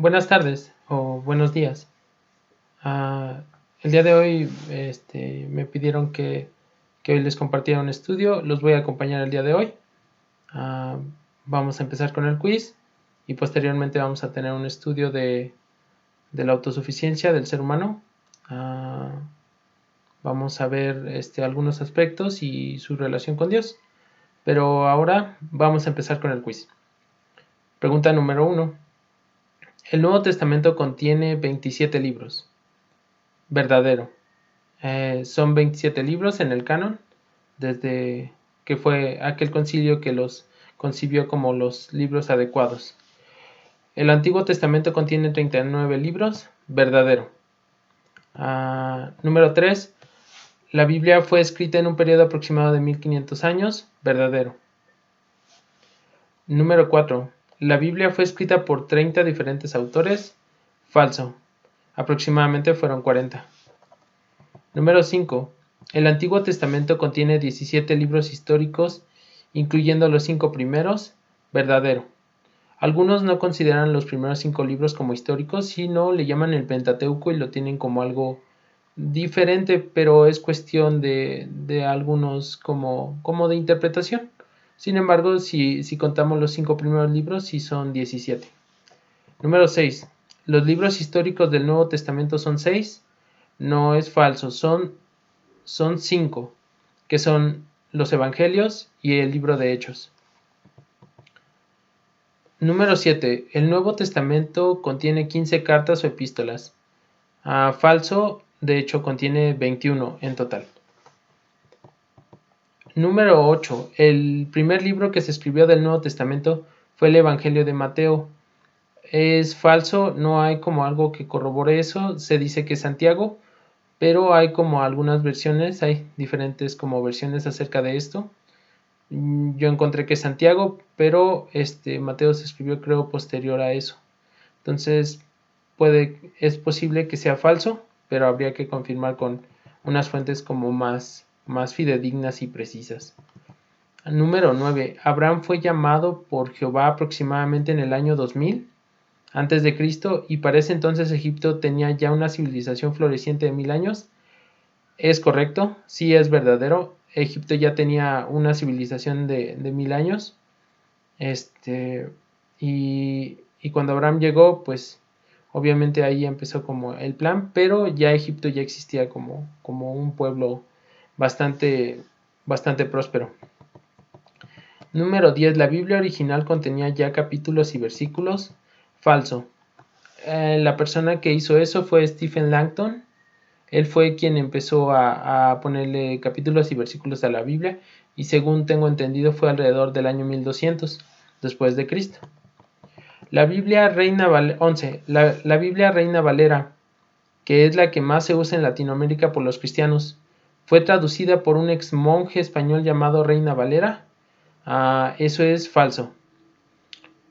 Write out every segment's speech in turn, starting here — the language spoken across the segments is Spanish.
Buenas tardes o buenos días. Ah, el día de hoy me pidieron que hoy les compartiera un estudio. Los voy a acompañar el día de hoy. Ah, Vamos a empezar con el quiz y posteriormente vamos a tener un estudio de la autosuficiencia del ser humano. Vamos a ver algunos aspectos y su relación con Dios. Pero ahora vamos a empezar con el quiz. Pregunta número 1. El Nuevo Testamento contiene 27 libros. Verdadero. Son 27 libros en el canon, desde que fue aquel concilio que los concibió como los libros adecuados. El Antiguo Testamento contiene 39 libros. Verdadero. Número 3. La Biblia fue escrita en un periodo aproximado de 1500 años. Verdadero. Número 4. La Biblia fue escrita por 30 diferentes autores. Falso. Aproximadamente fueron 40. Número 5. El Antiguo Testamento contiene 17 libros históricos, incluyendo los 5 primeros. Verdadero. Algunos no consideran los primeros 5 libros como históricos, sino le llaman el Pentateuco y lo tienen como algo diferente, pero es cuestión de algunos como de interpretación. Sin embargo, si contamos los 5 primeros libros, sí son 17. Número 6. Los libros históricos del Nuevo Testamento son 6. No es falso, son 5, que son los Evangelios y el libro de Hechos. Número 7. El Nuevo Testamento contiene 15 cartas o epístolas. Falso, de hecho contiene 21 en total. Número 8. El primer libro que se escribió del Nuevo Testamento fue el Evangelio de Mateo. Es falso, no hay como algo que corrobore eso. Se dice que es Santiago, pero hay como algunas versiones, hay diferentes como versiones acerca de esto. Yo encontré que es Santiago, pero Mateo se escribió creo posterior a eso. Entonces es posible que sea falso, pero habría que confirmar con unas fuentes como más fidedignas y precisas. Número 9. Abraham fue llamado por Jehová aproximadamente en el año 2000 antes de Cristo, y para ese entonces Egipto tenía ya una civilización floreciente de 1000 años. Es correcto, sí es verdadero. Egipto ya tenía una civilización de 1000 años. Y cuando Abraham llegó, pues obviamente ahí empezó como el plan, pero ya Egipto ya existía como un pueblo bastante próspero. Número 10. La Biblia original contenía ya capítulos y versículos. Falso. La persona que hizo eso fue Stephen Langton. Él fue quien empezó a ponerle capítulos y versículos a la Biblia, y según tengo entendido fue alrededor del año 1200 después de Cristo. La Biblia Reina Valera 11. La Biblia Reina Valera, que es la que más se usa en Latinoamérica por los cristianos, fue traducida por un ex monje español llamado Reina Valera. Eso es falso.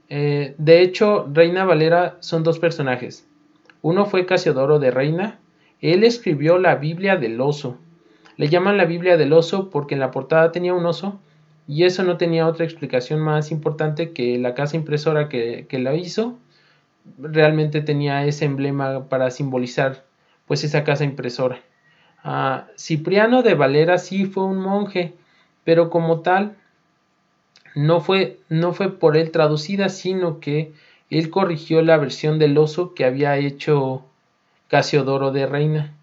De hecho, Reina Valera son dos personajes. Uno fue Casiodoro de Reina. Él escribió la Biblia del oso. Le llaman la Biblia del oso porque en la portada tenía un oso, y eso no tenía otra explicación más importante que la casa impresora que la hizo realmente tenía ese emblema para simbolizar pues esa casa impresora. Cipriano de Valera sí fue un monje, pero como tal no fue por él traducida, sino que él corrigió la versión del oso que había hecho Casiodoro de Reina.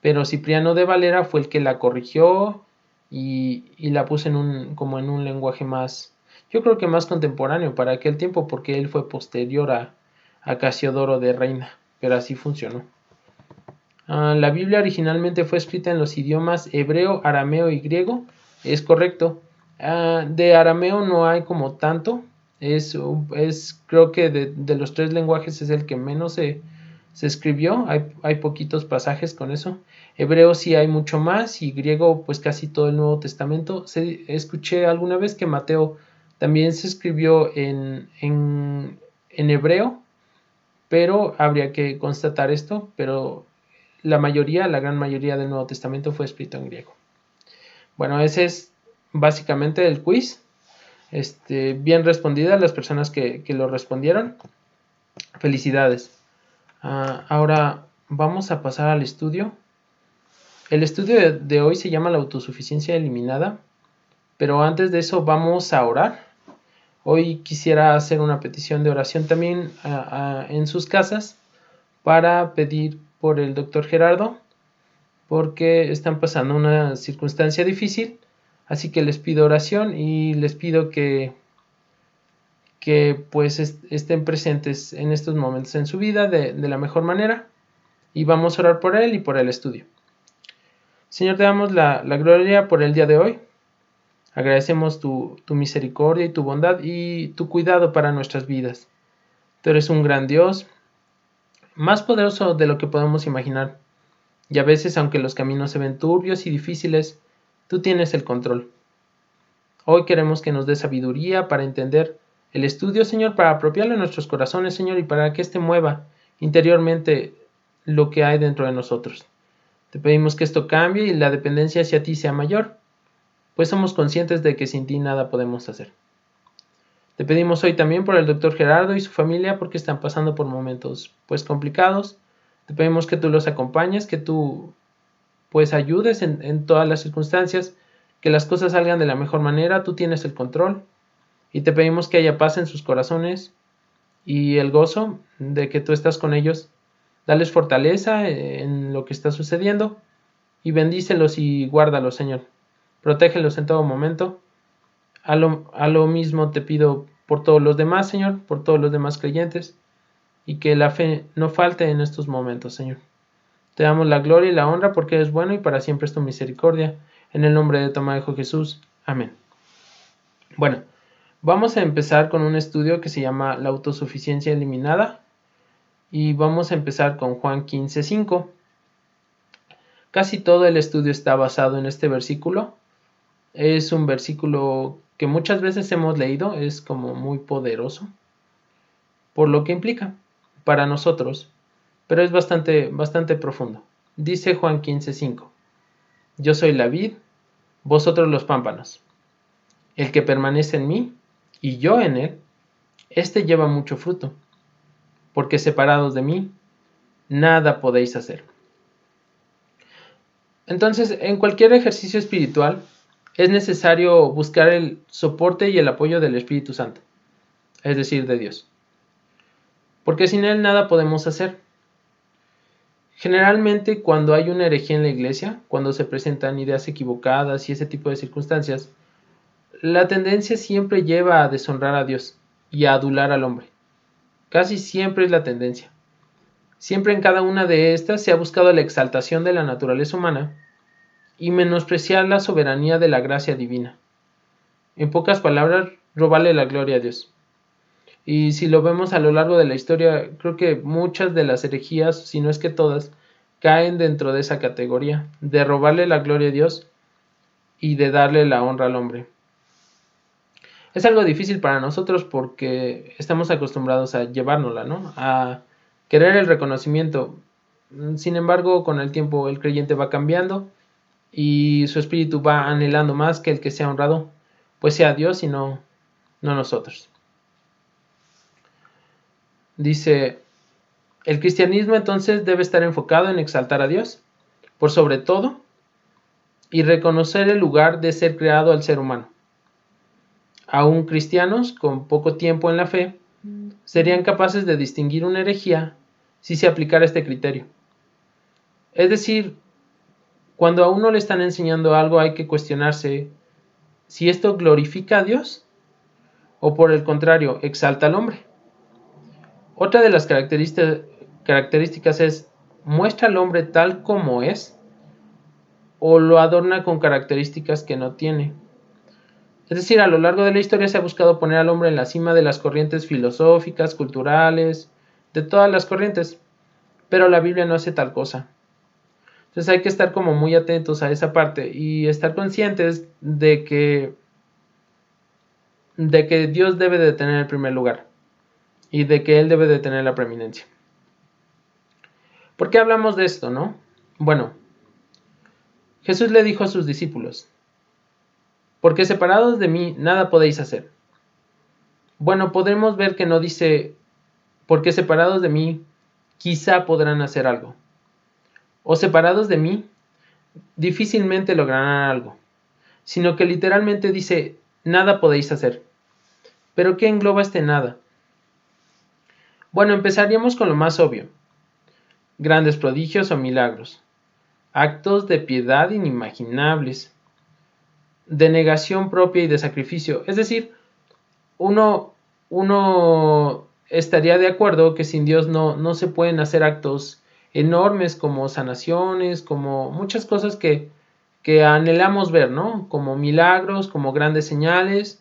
Pero Cipriano de Valera fue el que la corrigió y la puso en un lenguaje más, yo creo que más contemporáneo para aquel tiempo, porque él fue posterior a Casiodoro de Reina, pero así funcionó. La Biblia originalmente fue escrita en los idiomas hebreo, arameo y griego. Es correcto. De arameo no hay como tanto. Creo que de los tres lenguajes es el que menos se escribió. Hay poquitos pasajes con eso. Hebreo sí hay mucho más, y griego pues casi todo el Nuevo Testamento. Escuché alguna vez que Mateo también se escribió en hebreo, pero habría que constatar esto. Pero la gran mayoría del Nuevo Testamento fue escrito en griego. Bueno, ese es básicamente el quiz. Bien respondida las personas que lo respondieron. Felicidades. Ahora vamos a pasar al estudio. El estudio de hoy se llama la autosuficiencia eliminada, pero antes de eso vamos a orar. Hoy quisiera hacer una petición de oración también en sus casas para pedir por el doctor Gerardo, porque están pasando una circunstancia difícil, así que les pido oración y les pido que pues estén presentes en estos momentos en su vida de la mejor manera, y vamos a orar por él y por el estudio. Señor, te damos la gloria por el día de hoy. Agradecemos tu misericordia y tu bondad y tu cuidado para nuestras vidas. Tú eres un gran Dios, más poderoso de lo que podemos imaginar. Y a veces, aunque los caminos se ven turbios y difíciles, tú tienes el control. Hoy queremos que nos dé sabiduría para entender el estudio, Señor, para apropiarlo en nuestros corazones, Señor, y para que éste mueva interiormente lo que hay dentro de nosotros. Te pedimos que esto cambie y la dependencia hacia ti sea mayor, pues somos conscientes de que sin ti nada podemos hacer. Te pedimos hoy también por el doctor Gerardo y su familia, porque están pasando por momentos pues complicados. Te pedimos que tú los acompañes, que tú pues ayudes en todas las circunstancias, que las cosas salgan de la mejor manera. Tú tienes el control y te pedimos que haya paz en sus corazones y el gozo de que tú estás con ellos. Dales fortaleza en lo que está sucediendo y bendícelos y guárdalos, Señor. Protégelos en todo momento. A lo mismo te pido por todos los demás, Señor, por todos los demás creyentes, y que la fe no falte en estos momentos, Señor. Te damos la gloria y la honra porque eres bueno y para siempre es tu misericordia. En el nombre de tu amado Hijo Jesús. Amén. Bueno, vamos a empezar con un estudio que se llama la autosuficiencia eliminada y vamos a empezar con Juan 15:5. Casi todo el estudio está basado en este versículo. Es un versículo que muchas veces hemos leído, es como muy poderoso por lo que implica para nosotros, pero es bastante profundo. Dice Juan 15:5: Yo soy la vid, vosotros los pámpanos. El que permanece en mí y yo en él, éste lleva mucho fruto, porque separados de mí, nada podéis hacer. Entonces, en cualquier ejercicio espiritual, es necesario buscar el soporte y el apoyo del Espíritu Santo, es decir, de Dios, porque sin él nada podemos hacer. Generalmente, cuando hay una herejía en la iglesia, cuando se presentan ideas equivocadas y ese tipo de circunstancias, la tendencia siempre lleva a deshonrar a Dios y a adular al hombre. Casi siempre es la tendencia. Siempre en cada una de estas se ha buscado la exaltación de la naturaleza humana y menospreciar la soberanía de la gracia divina. En pocas palabras, robarle la gloria a Dios. Y si lo vemos a lo largo de la historia, creo que muchas de las herejías, si no es que todas, caen dentro de esa categoría, de robarle la gloria a Dios y de darle la honra al hombre. Es algo difícil para nosotros porque estamos acostumbrados a llevárnosla, ¿no? A querer el reconocimiento. Sin embargo, con el tiempo el creyente va cambiando y su espíritu va anhelando más que el que sea honrado, pues sea Dios y no nosotros. Dice: el cristianismo entonces debe estar enfocado en exaltar a Dios por sobre todo y reconocer el lugar de ser creado al ser humano. Aún cristianos con poco tiempo en la fe serían capaces de distinguir una herejía si se aplicara este criterio. Es decir, cuando a uno le están enseñando algo hay que cuestionarse si esto glorifica a Dios o por el contrario exalta al hombre. Otra de las características es: ¿muestra al hombre tal como es o lo adorna con características que no tiene? Es decir, a lo largo de la historia se ha buscado poner al hombre en la cima de las corrientes filosóficas, culturales, de todas las corrientes, pero la Biblia no hace tal cosa. Entonces hay que estar como muy atentos a esa parte y estar conscientes de que Dios debe de tener el primer lugar y de que Él debe de tener la preeminencia. ¿Por qué hablamos de esto, no? Bueno, Jesús le dijo a sus discípulos: porque separados de mí nada podéis hacer. Bueno, podremos ver que no dice porque separados de mí quizá podrán hacer algo, o separados de mí difícilmente lograrán algo, sino que literalmente dice, nada podéis hacer. ¿Pero qué engloba este nada? Bueno, empezaríamos con lo más obvio, grandes prodigios o milagros, actos de piedad inimaginables, de negación propia y de sacrificio. Es decir, uno estaría de acuerdo que sin Dios no se pueden hacer actos enormes como sanaciones, como muchas cosas que anhelamos ver, ¿no? Como milagros, como grandes señales,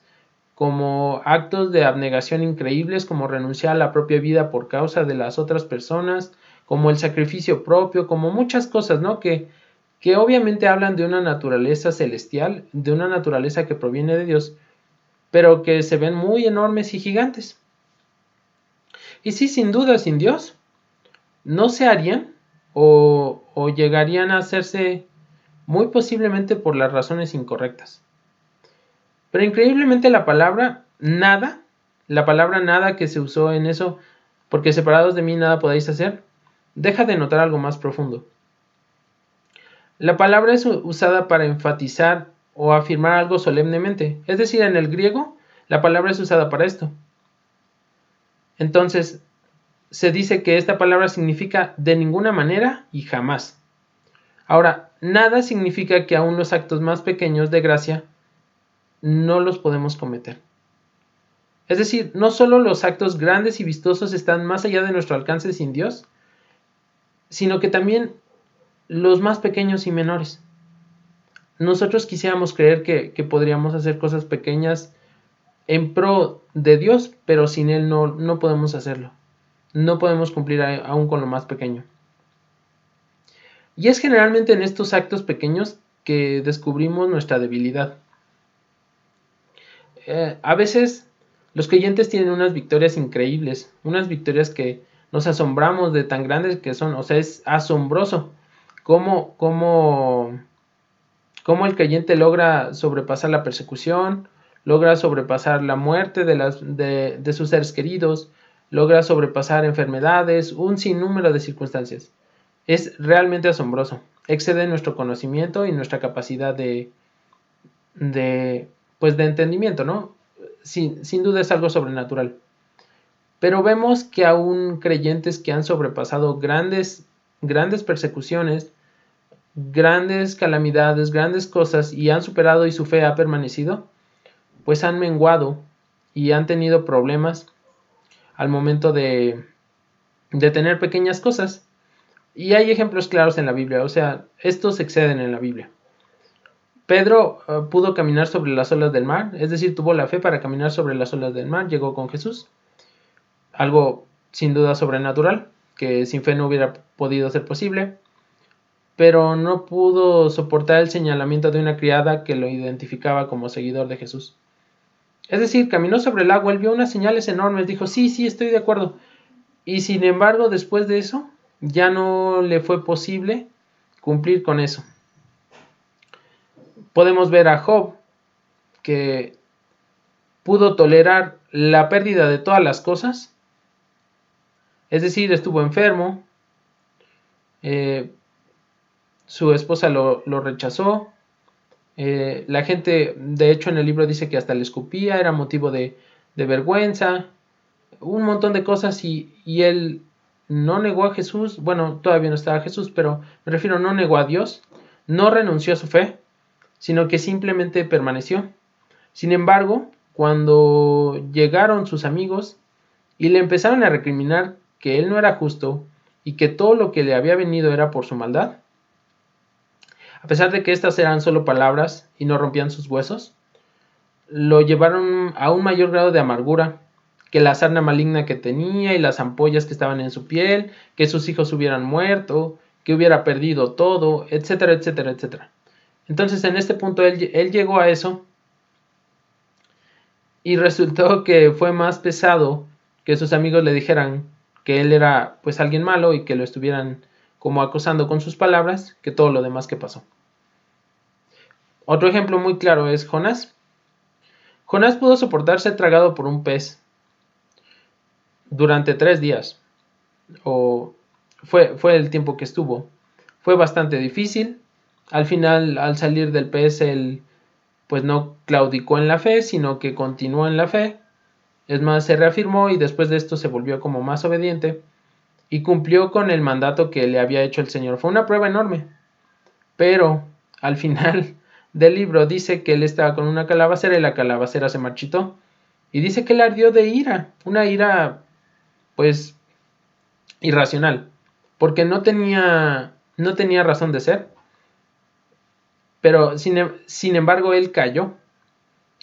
como actos de abnegación increíbles, como renunciar a la propia vida por causa de las otras personas, como el sacrificio propio, como muchas cosas, ¿no? Que obviamente hablan de una naturaleza celestial, de una naturaleza que proviene de Dios, pero que se ven muy enormes y gigantes. Y sí, sin duda, sin Dios, no se harían o llegarían a hacerse muy posiblemente por las razones incorrectas. Pero increíblemente la palabra nada que se usó en eso, porque separados de mí nada podéis hacer, deja de notar algo más profundo. La palabra es usada para enfatizar o afirmar algo solemnemente, es decir, en el griego la palabra es usada para esto. Entonces, se dice que esta palabra significa de ninguna manera y jamás. Ahora, nada significa que aún los actos más pequeños de gracia no los podemos cometer. Es decir, no solo los actos grandes y vistosos están más allá de nuestro alcance sin Dios, sino que también los más pequeños y menores. Nosotros quisiéramos creer que podríamos hacer cosas pequeñas en pro de Dios, pero sin Él no podemos hacerlo. No podemos cumplir aún con lo más pequeño. Y es generalmente en estos actos pequeños que descubrimos nuestra debilidad. A veces los creyentes tienen unas victorias increíbles, unas victorias que nos asombramos de tan grandes que son. O sea, es asombroso cómo el creyente logra sobrepasar la persecución, logra sobrepasar la muerte de sus seres queridos, logra sobrepasar enfermedades, un sinnúmero de circunstancias. Es realmente asombroso, excede nuestro conocimiento y nuestra capacidad de entendimiento, ¿no? Sin duda es algo sobrenatural. Pero vemos que aún creyentes que han sobrepasado grandes persecuciones, grandes calamidades, grandes cosas y han superado y su fe ha permanecido, pues han menguado y han tenido problemas al momento de tener pequeñas cosas. Y hay ejemplos claros en la Biblia, o sea, estos exceden en la Biblia. Pedro pudo caminar sobre las olas del mar, es decir, tuvo la fe para caminar sobre las olas del mar, llegó con Jesús, algo sin duda sobrenatural, que sin fe no hubiera podido ser posible, pero no pudo soportar el señalamiento de una criada que lo identificaba como seguidor de Jesús. Es decir, caminó sobre el agua, él vio unas señales enormes, dijo, sí, estoy de acuerdo, y sin embargo, después de eso, ya no le fue posible cumplir con eso. Podemos ver a Job, que pudo tolerar la pérdida de todas las cosas, es decir, estuvo enfermo, su esposa lo rechazó, la gente, de hecho en el libro dice que hasta le escupía, era motivo de vergüenza, un montón de cosas y él no negó a Jesús, bueno, todavía no estaba Jesús, pero me refiero, no negó a Dios, no renunció a su fe, sino que simplemente permaneció. Sin embargo, cuando llegaron sus amigos y le empezaron a recriminar que él no era justo y que todo lo que le había venido era por su maldad, a pesar de que estas eran solo palabras y no rompían sus huesos, lo llevaron a un mayor grado de amargura que la sarna maligna que tenía y las ampollas que estaban en su piel, que sus hijos hubieran muerto, que hubiera perdido todo, etcétera, etcétera, etcétera. Entonces en este punto él llegó a eso y resultó que fue más pesado que sus amigos le dijeran que él era pues alguien malo y que lo estuvieran como acosando con sus palabras que todo lo demás que pasó. Otro ejemplo muy claro es Jonás. Jonás pudo soportar ser tragado por un pez durante 3 días, o fue el tiempo que estuvo. Fue bastante difícil. Al final, al salir del pez, él pues no claudicó en la fe, sino que continuó en la fe. Es más, se reafirmó y después de esto se volvió como más obediente y cumplió con el mandato que le había hecho el Señor. Fue una prueba enorme, pero al final del libro dice que él estaba con una calabacera y la calabacera se marchitó. Y dice que le ardió de ira, una ira pues irracional, porque no tenía razón de ser, pero sin embargo él cayó,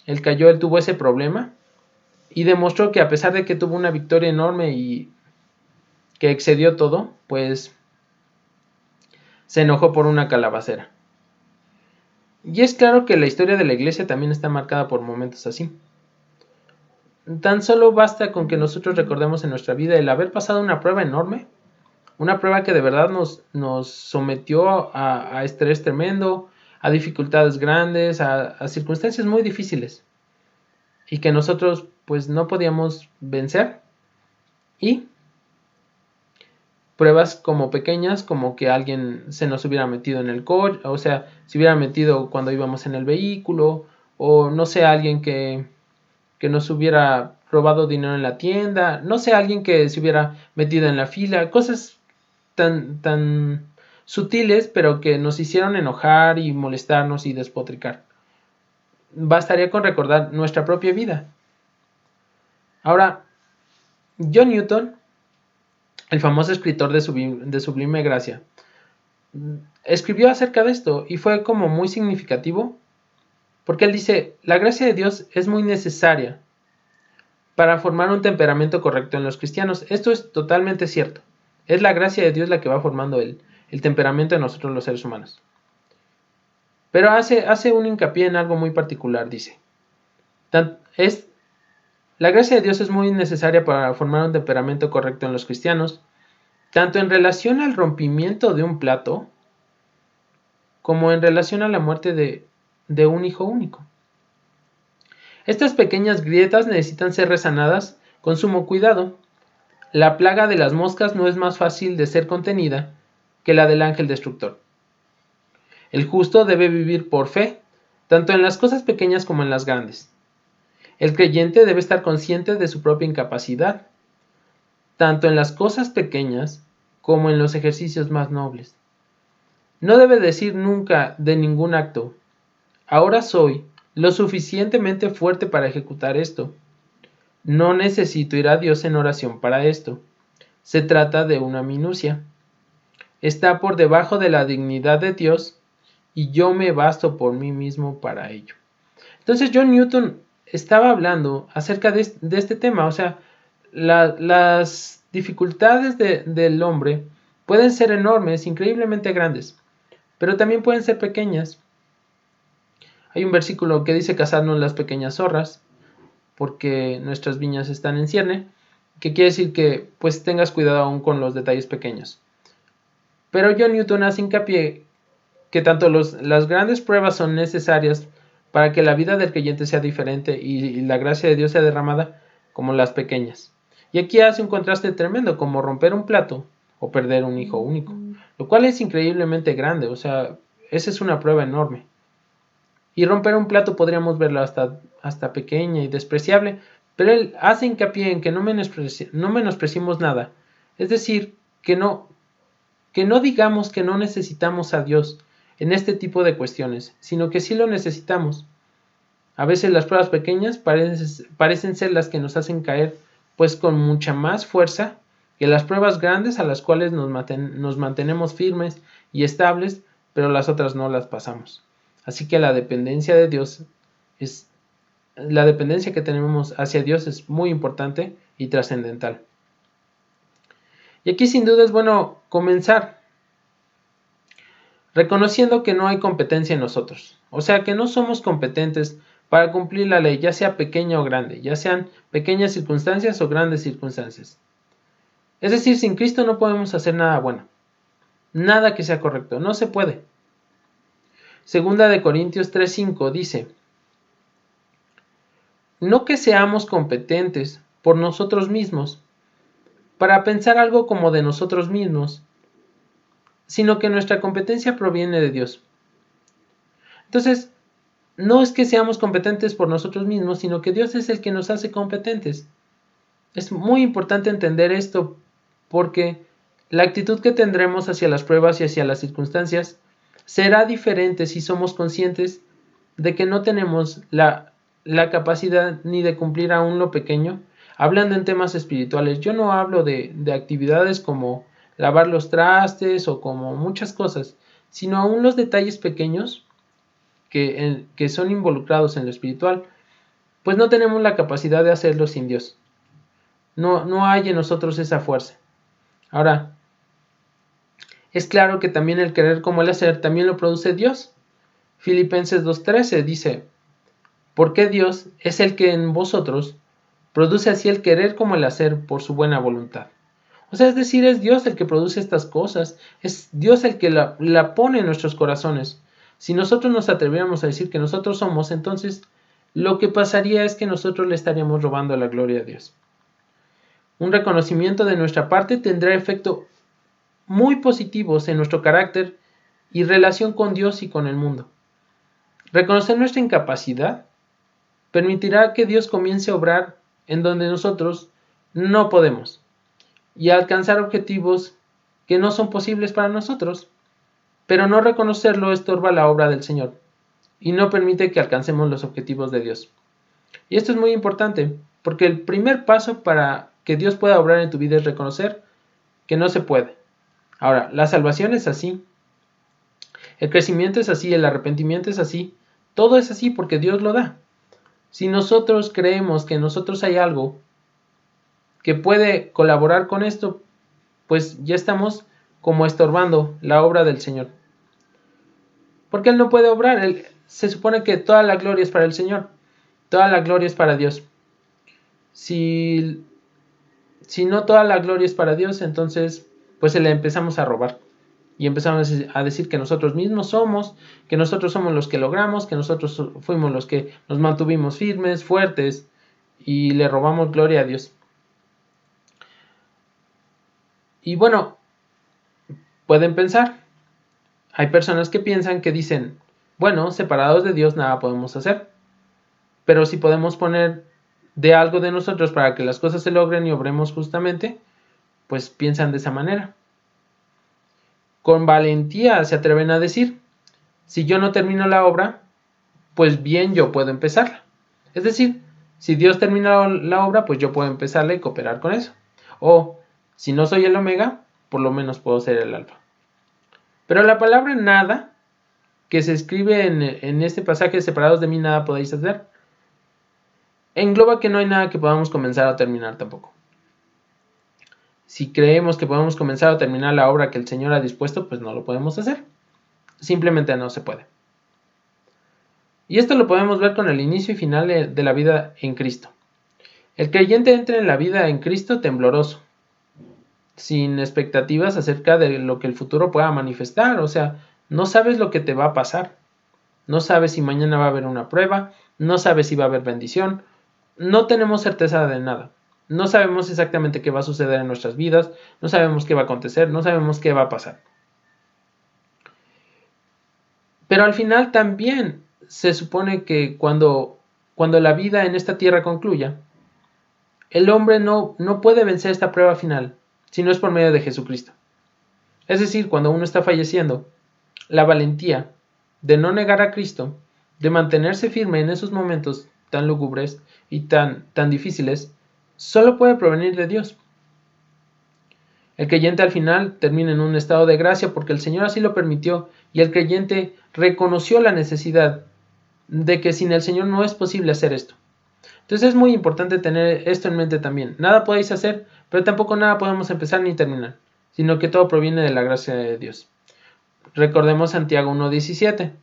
él tuvo ese problema y demostró que a pesar de que tuvo una victoria enorme y que excedió todo, pues se enojó por una calabacera. Y es claro que la historia de la iglesia también está marcada por momentos así. Tan solo basta con que nosotros recordemos en nuestra vida el haber pasado una prueba enorme, una prueba que de verdad nos sometió a estrés tremendo, a dificultades grandes, a circunstancias muy difíciles y que nosotros pues no podíamos vencer. Y pruebas como pequeñas, como que alguien se nos hubiera metido en el coche, o sea, se hubiera metido cuando íbamos en el vehículo, o no sé, alguien que nos hubiera robado dinero en la tienda, no sé, alguien que se hubiera metido en la fila, cosas tan sutiles, pero que nos hicieron enojar y molestarnos y despotricar. Bastaría con recordar nuestra propia vida. Ahora, John Newton, el famoso escritor de Sublime Gracia, escribió acerca de esto y fue como muy significativo porque él dice, la gracia de Dios es muy necesaria para formar un temperamento correcto en los cristianos. Esto es totalmente cierto. Es la gracia de Dios la que va formando el temperamento de nosotros los seres humanos. Pero hace un hincapié en algo muy particular, dice. La gracia de Dios es muy necesaria para formar un temperamento correcto en los cristianos, tanto en relación al rompimiento de un plato, como en relación a la muerte de un hijo único. Estas pequeñas grietas necesitan ser resanadas con sumo cuidado. La plaga de las moscas no es más fácil de ser contenida que la del ángel destructor. El justo debe vivir por fe, tanto en las cosas pequeñas como en las grandes. El creyente debe estar consciente de su propia incapacidad, tanto en las cosas pequeñas como en los ejercicios más nobles. No debe decir nunca de ningún acto, ahora soy lo suficientemente fuerte para ejecutar esto. No necesito ir a Dios en oración para esto. Se trata de una minucia. Está por debajo de la dignidad de Dios y yo me basto por mí mismo para ello. Entonces John Newton estaba hablando acerca de este tema, o sea, las dificultades del hombre pueden ser enormes, increíblemente grandes, pero también pueden ser pequeñas. Hay un versículo que dice cazadnos las pequeñas zorras, porque nuestras viñas están en cierne, que quiere decir que pues tengas cuidado aún con los detalles pequeños. Pero John Newton hace hincapié que tanto las grandes pruebas son necesarias para que la vida del creyente sea diferente y la gracia de Dios sea derramada, como las pequeñas. Y aquí hace un contraste tremendo, como romper un plato o perder un hijo único, lo cual es increíblemente grande, o sea, esa es una prueba enorme. Y romper un plato podríamos verlo hasta pequeña y despreciable, pero él hace hincapié en que no menospreciemos nada, es decir, que no digamos que no necesitamos a Dios en este tipo de cuestiones, sino que sí lo necesitamos. A veces las pruebas pequeñas parecen ser las que nos hacen caer pues con mucha más fuerza que las pruebas grandes a las cuales nos mantenemos firmes y estables, pero las otras no las pasamos. Así que la dependencia de Dios la dependencia que tenemos hacia Dios es muy importante y trascendental. Y aquí sin duda es bueno comenzar reconociendo que no hay competencia en nosotros, o sea que no somos competentes para cumplir la ley, ya sea pequeña o grande, ya sean pequeñas circunstancias o grandes circunstancias. Es decir, sin Cristo no podemos hacer nada bueno, nada que sea correcto, no se puede. Segunda de Corintios 3:5 dice, no que seamos competentes por nosotros mismos, para pensar algo como de nosotros mismos, sino que nuestra competencia proviene de Dios. Entonces, no es que seamos competentes por nosotros mismos, sino que Dios es el que nos hace competentes. Es muy importante entender esto porque la actitud que tendremos hacia las pruebas y hacia las circunstancias será diferente si somos conscientes de que no tenemos la capacidad ni de cumplir aún lo pequeño. Hablando en temas espirituales, yo no hablo de actividades como lavar los trastes o como muchas cosas, sino aún los detalles pequeños que son involucrados en lo espiritual, pues no tenemos la capacidad de hacerlo sin Dios. No hay en nosotros esa fuerza. Ahora, es claro que también el querer como el hacer también lo produce Dios. Filipenses 2:13 dice, porque Dios es el que en vosotros produce así el querer como el hacer por su buena voluntad. O sea, es decir, es Dios el que produce estas cosas, es Dios el que la pone en nuestros corazones. Si nosotros nos atreviéramos a decir que nosotros somos, entonces lo que pasaría es que nosotros le estaríamos robando la gloria a Dios. Un reconocimiento de nuestra parte tendrá efectos muy positivos en nuestro carácter y relación con Dios y con el mundo. Reconocer nuestra incapacidad permitirá que Dios comience a obrar en donde nosotros no podemos y a alcanzar objetivos que no son posibles para nosotros, pero no reconocerlo estorba la obra del Señor y no permite que alcancemos los objetivos de Dios. Y esto es muy importante, porque el primer paso para que Dios pueda obrar en tu vida es reconocer que no se puede. Ahora, la salvación es así, el crecimiento es así, el arrepentimiento es así, todo es así porque Dios lo da. Si nosotros creemos que en nosotros hay algo que puede colaborar con esto, pues ya estamos como estorbando la obra del Señor. Porque Él no puede obrar, se supone que toda la gloria es para el Señor, toda la gloria es para Dios. Si no toda la gloria es para Dios, entonces pues se le empezamos a robar. Y empezamos a decir que nosotros mismos somos, que nosotros somos los que logramos, que nosotros fuimos los que nos mantuvimos firmes, fuertes, y le robamos gloria a Dios. Y bueno, pueden pensar, hay personas que piensan que dicen, bueno, separados de Dios nada podemos hacer, pero si podemos poner de algo de nosotros para que las cosas se logren y obremos justamente, pues piensan de esa manera. Con valentía se atreven a decir, si yo no termino la obra, pues bien yo puedo empezarla. Es decir, si Dios termina la obra, pues yo puedo empezarla y cooperar con eso. O, si no soy el omega, por lo menos puedo ser el alfa. Pero la palabra nada, que se escribe en este pasaje, separados de mí nada podéis hacer, engloba que no hay nada que podamos comenzar o terminar tampoco. Si creemos que podemos comenzar o terminar la obra que el Señor ha dispuesto, pues no lo podemos hacer. Simplemente no se puede. Y esto lo podemos ver con el inicio y final de la vida en Cristo. El creyente entra en la vida en Cristo tembloroso, sin expectativas acerca de lo que el futuro pueda manifestar. O sea, no sabes lo que te va a pasar. No sabes si mañana va a haber una prueba, no sabes si va a haber bendición. No tenemos certeza de nada. No sabemos exactamente qué va a suceder en nuestras vidas, no sabemos qué va a acontecer, no sabemos qué va a pasar. Pero al final también se supone que cuando la vida en esta tierra concluya, el hombre no puede vencer esta prueba final si no es por medio de Jesucristo. Es decir, cuando uno está falleciendo, la valentía de no negar a Cristo, de mantenerse firme en esos momentos tan lúgubres y tan difíciles, solo puede provenir de Dios. El creyente al final termina en un estado de gracia porque el Señor así lo permitió y el creyente reconoció la necesidad de que sin el Señor no es posible hacer esto. Entonces es muy importante tener esto en mente también. Nada podéis hacer, pero tampoco nada podemos empezar ni terminar, sino que todo proviene de la gracia de Dios. Recordemos Santiago 1:17,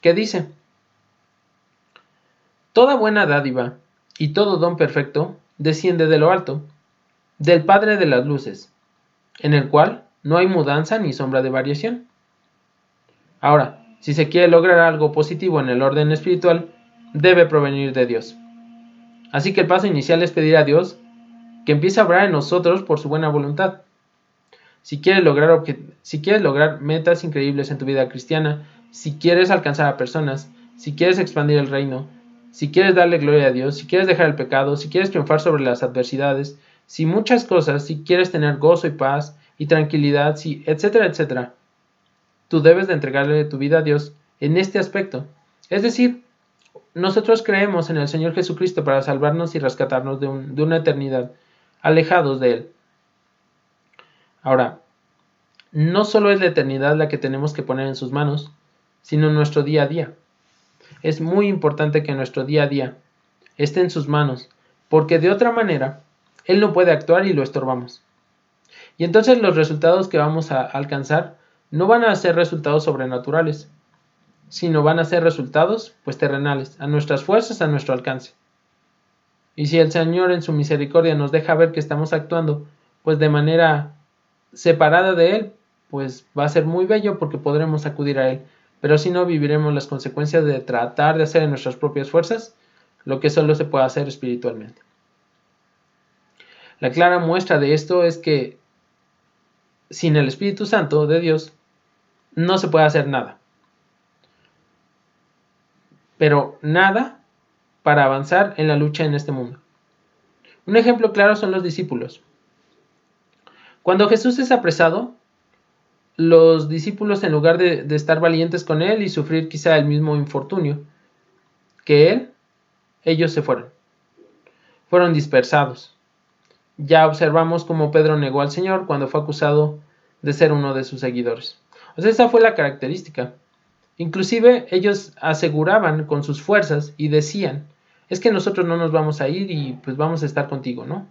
que dice: toda buena dádiva y todo don perfecto desciende de lo alto, del Padre de las luces, en el cual no hay mudanza ni sombra de variación. Ahora, si se quiere lograr algo positivo en el orden espiritual, debe provenir de Dios. Así que el paso inicial es pedir a Dios que empiece a obrar en nosotros por su buena voluntad. Si quieres lograr metas increíbles en tu vida cristiana, si quieres alcanzar a personas, si quieres expandir el reino, si quieres darle gloria a Dios, si quieres dejar el pecado, si quieres triunfar sobre las adversidades, si muchas cosas, si quieres tener gozo y paz y tranquilidad, si etcétera, etcétera, tú debes de entregarle tu vida a Dios en este aspecto. Es decir, nosotros creemos en el Señor Jesucristo para salvarnos y rescatarnos de una eternidad, alejados de Él. Ahora, no solo es la eternidad la que tenemos que poner en sus manos, sino nuestro día a día. Es muy importante que nuestro día a día esté en sus manos, porque de otra manera, Él no puede actuar y lo estorbamos. Y entonces los resultados que vamos a alcanzar no van a ser resultados sobrenaturales, sino van a ser resultados, pues, terrenales, a nuestras fuerzas, a nuestro alcance. Y si el Señor en su misericordia nos deja ver que estamos actuando, pues, de manera separada de Él, pues va a ser muy bello porque podremos acudir a Él. Pero si no, viviremos las consecuencias de tratar de hacer en nuestras propias fuerzas lo que solo se puede hacer espiritualmente. La clara muestra de esto es que sin el Espíritu Santo de Dios no se puede hacer nada. Pero nada para avanzar en la lucha en este mundo. Un ejemplo claro son los discípulos. Cuando Jesús es apresado, los discípulos, en lugar de estar valientes con Él y sufrir quizá el mismo infortunio que ellos se fueron dispersados. Ya observamos cómo Pedro negó al Señor cuando fue acusado de ser uno de sus seguidores. O sea, esa fue la característica. Inclusive ellos aseguraban con sus fuerzas y decían, es que nosotros no nos vamos a ir y pues vamos a estar contigo, ¿no?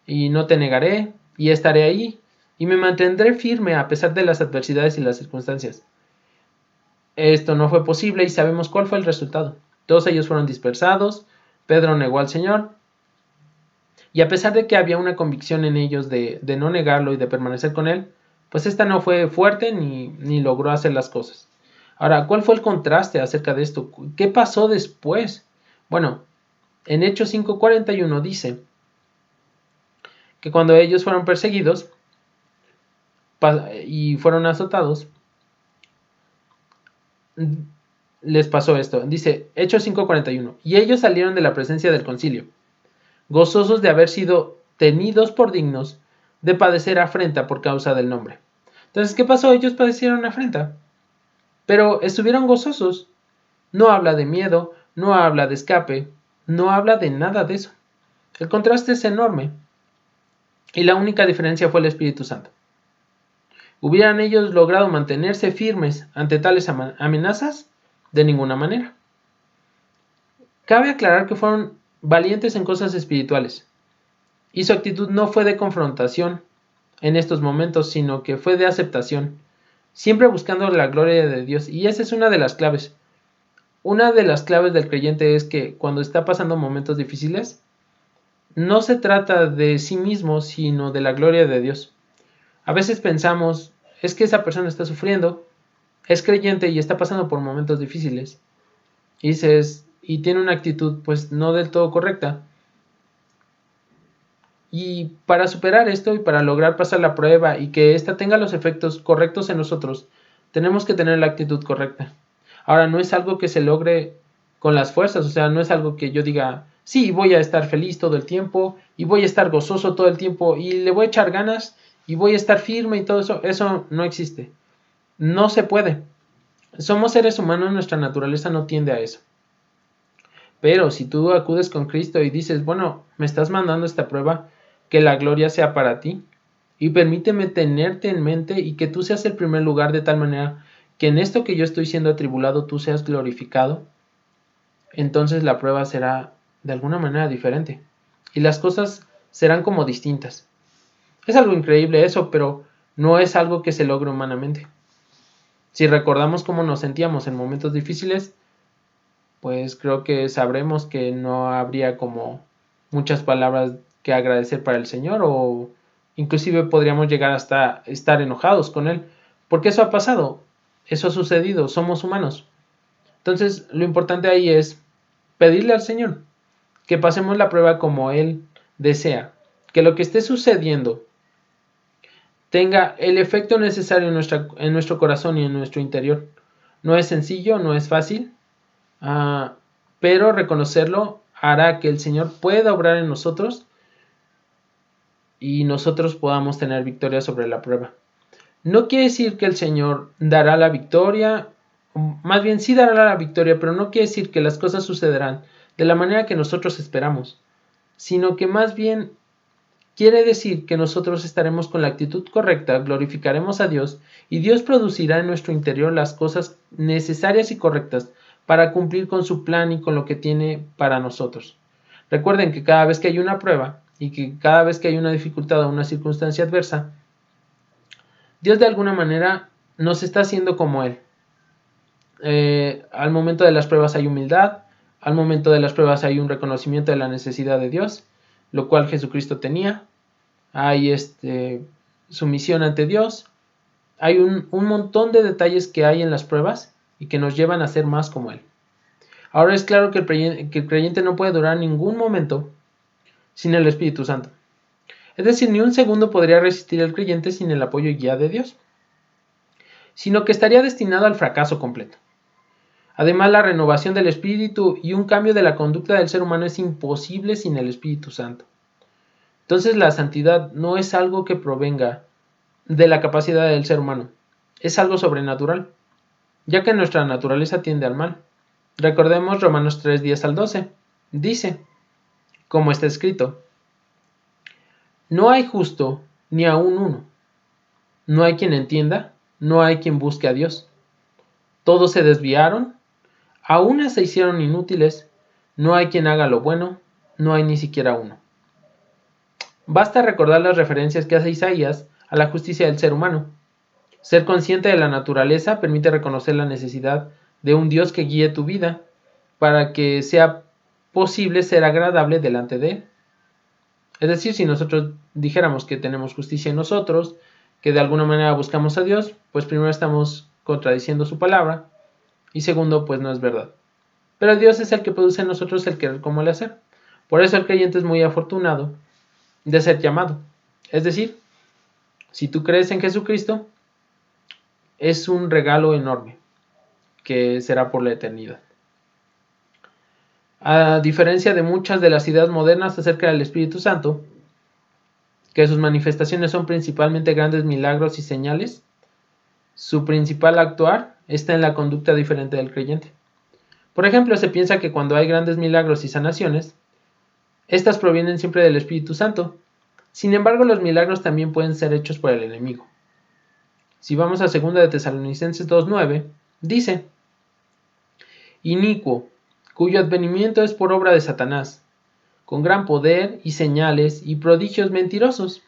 Y no te negaré y estaré ahí y me mantendré firme a pesar de las adversidades y las circunstancias. Esto no fue posible y sabemos cuál fue el resultado. Todos ellos fueron dispersados, Pedro negó al Señor y a pesar de que había una convicción en ellos de no negarlo y de permanecer con Él, pues esta no fue fuerte ni logró hacer las cosas. Ahora, ¿cuál fue el contraste acerca de esto? ¿Qué pasó después? Bueno, en Hechos 5:41 dice que cuando ellos fueron perseguidos y fueron azotados, les pasó esto. Dice Hechos 5:41, y ellos salieron de la presencia del concilio, gozosos de haber sido tenidos por dignos de padecer afrenta por causa del nombre. Entonces, ¿qué pasó? Ellos padecieron afrenta, pero estuvieron gozosos. No habla de miedo, no habla de escape, no habla de nada de eso. El contraste es enorme. Y la única diferencia fue el Espíritu Santo. ¿Hubieran ellos logrado mantenerse firmes ante tales amenazas? De ninguna manera. Cabe aclarar que fueron valientes en cosas espirituales. Y su actitud no fue de confrontación en estos momentos, sino que fue de aceptación, siempre buscando la gloria de Dios. Y esa es una de las claves. Una de las claves del creyente es que cuando está pasando momentos difíciles, no se trata de sí mismo, sino de la gloria de Dios. A veces pensamos, es que esa persona está sufriendo, es creyente y está pasando por momentos difíciles. Y tiene una actitud pues no del todo correcta. Y para superar esto y para lograr pasar la prueba y que ésta tenga los efectos correctos en nosotros, tenemos que tener la actitud correcta. Ahora, no es algo que se logre con las fuerzas, o sea, no es algo que yo diga, sí, voy a estar feliz todo el tiempo y voy a estar gozoso todo el tiempo y le voy a echar ganas y voy a estar firme y todo eso. Eso no existe. No se puede. Somos seres humanos, nuestra naturaleza no tiende a eso. Pero si tú acudes con Cristo y dices, bueno, me estás mandando esta prueba, que la gloria sea para ti y permíteme tenerte en mente y que tú seas el primer lugar de tal manera que en esto que yo estoy siendo atribulado tú seas glorificado, entonces la prueba será de alguna manera diferente y las cosas serán como distintas. Es algo increíble eso, pero no es algo que se logre humanamente. Si recordamos cómo nos sentíamos en momentos difíciles, pues creo que sabremos que no habría como muchas palabras que agradecer para el Señor o inclusive podríamos llegar hasta estar enojados con Él, porque eso ha pasado, eso ha sucedido, somos humanos. Entonces lo importante ahí es pedirle al Señor que pasemos la prueba como Él desea, que lo que esté sucediendo tenga el efecto necesario en nuestro corazón y en nuestro interior. No es sencillo, no es fácil, pero reconocerlo hará que el Señor pueda obrar en nosotros y nosotros podamos tener victoria sobre la prueba. No quiere decir que el Señor dará la victoria, más bien sí dará la victoria, pero no quiere decir que las cosas sucederán de la manera que nosotros esperamos, sino que más bien quiere decir que nosotros estaremos con la actitud correcta, glorificaremos a Dios y Dios producirá en nuestro interior las cosas necesarias y correctas para cumplir con su plan y con lo que tiene para nosotros. Recuerden que cada vez que hay una prueba y que cada vez que hay una dificultad o una circunstancia adversa, Dios de alguna manera nos está haciendo como Él. Al momento de las pruebas hay humildad, al momento de las pruebas hay un reconocimiento de la necesidad de Dios, lo cual Jesucristo tenía. Hay sumisión ante Dios. Hay un montón de detalles que hay en las pruebas y que nos llevan a ser más como Él. Ahora es claro que el creyente no puede durar ningún momento sin el Espíritu Santo. Es decir, ni un segundo podría resistir el creyente sin el apoyo y guía de Dios, sino que estaría destinado al fracaso completo. Además, la renovación del espíritu y un cambio de la conducta del ser humano es imposible sin el Espíritu Santo. Entonces, la santidad no es algo que provenga de la capacidad del ser humano, es algo sobrenatural, ya que nuestra naturaleza tiende al mal. Recordemos Romanos 3, 10 al 12. Dice, como está escrito, no hay justo ni aun uno, no hay quien entienda, no hay quien busque a Dios. Todos se desviaron, a una se hicieron inútiles, no hay quien haga lo bueno, no hay ni siquiera uno. Basta recordar las referencias que hace Isaías a la justicia del ser humano. Ser consciente de la naturaleza permite reconocer la necesidad de un Dios que guíe tu vida para que sea posible ser agradable delante de Él. Es decir, si nosotros dijéramos que tenemos justicia en nosotros, que de alguna manera buscamos a Dios, pues primero estamos contradiciendo su palabra y segundo, pues no es verdad. Pero Dios es el que produce en nosotros el querer como el hacer. Por eso el creyente es muy afortunado de ser llamado. Es decir, si tú crees en Jesucristo, es un regalo enorme que será por la eternidad. A diferencia de muchas de las ideas modernas acerca del Espíritu Santo, que sus manifestaciones son principalmente grandes milagros y señales, su principal actuar está en la conducta diferente del creyente. Por ejemplo, se piensa que cuando hay grandes milagros y sanaciones, estas provienen siempre del Espíritu Santo. Sin embargo, los milagros también pueden ser hechos por el enemigo. Si vamos a 2 de Tesalonicenses 2:9, dice, inicuo, cuyo advenimiento es por obra de Satanás, con gran poder y señales y prodigios mentirosos.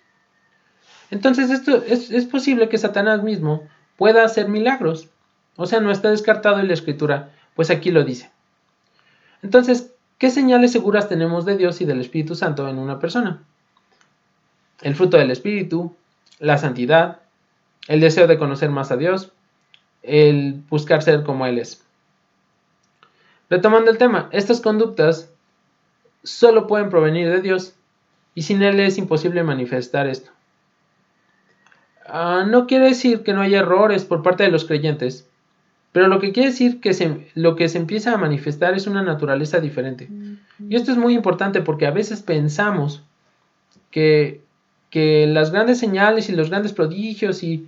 Entonces esto es posible que Satanás mismo pueda hacer milagros. O sea, no está descartado en la Escritura, pues aquí lo dice. Entonces, ¿qué señales seguras tenemos de Dios y del Espíritu Santo en una persona? El fruto del Espíritu, la santidad, el deseo de conocer más a Dios, el buscar ser como Él es. Retomando el tema, estas conductas solo pueden provenir de Dios y sin Él es imposible manifestar esto. No quiere decir que no haya errores por parte de los creyentes, pero lo que quiere decir que lo que se empieza a manifestar es una naturaleza diferente. Y esto es muy importante porque a veces pensamos que las grandes señales y los grandes prodigios y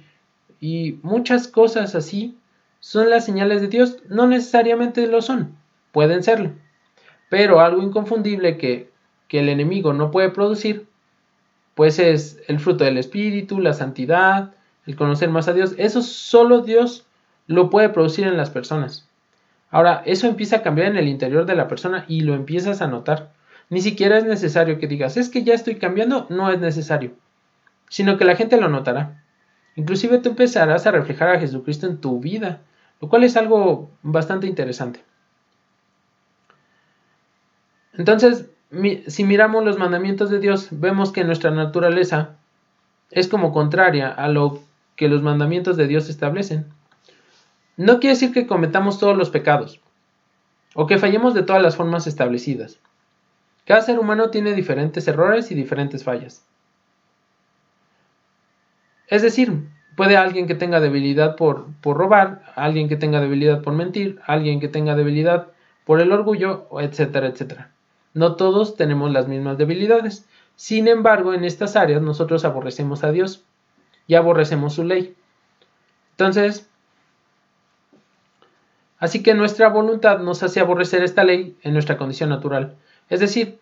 muchas cosas así son las señales de Dios. No necesariamente lo son, pueden serlo. Pero algo inconfundible que el enemigo no puede producir, pues es el fruto del Espíritu, la santidad, el conocer más a Dios. Eso solo Dios lo puede producir en las personas. Ahora, eso empieza a cambiar en el interior de la persona y lo empiezas a notar. Ni siquiera es necesario que digas, es que ya estoy cambiando, no es necesario, sino que la gente lo notará. Inclusive tú empezarás a reflejar a Jesucristo en tu vida, lo cual es algo bastante interesante. Entonces, si miramos los mandamientos de Dios, vemos que nuestra naturaleza es como contraria a lo que los mandamientos de Dios establecen. No quiere decir que cometamos todos los pecados o que fallemos de todas las formas establecidas. Cada ser humano tiene diferentes errores y diferentes fallas. Es decir, puede alguien que tenga debilidad por robar, alguien que tenga debilidad por mentir, alguien que tenga debilidad por el orgullo, etcétera, etcétera. No todos tenemos las mismas debilidades. Sin embargo, en estas áreas nosotros aborrecemos a Dios y aborrecemos su ley. Entonces, así que nuestra voluntad nos hace aborrecer esta ley en nuestra condición natural. Es decir,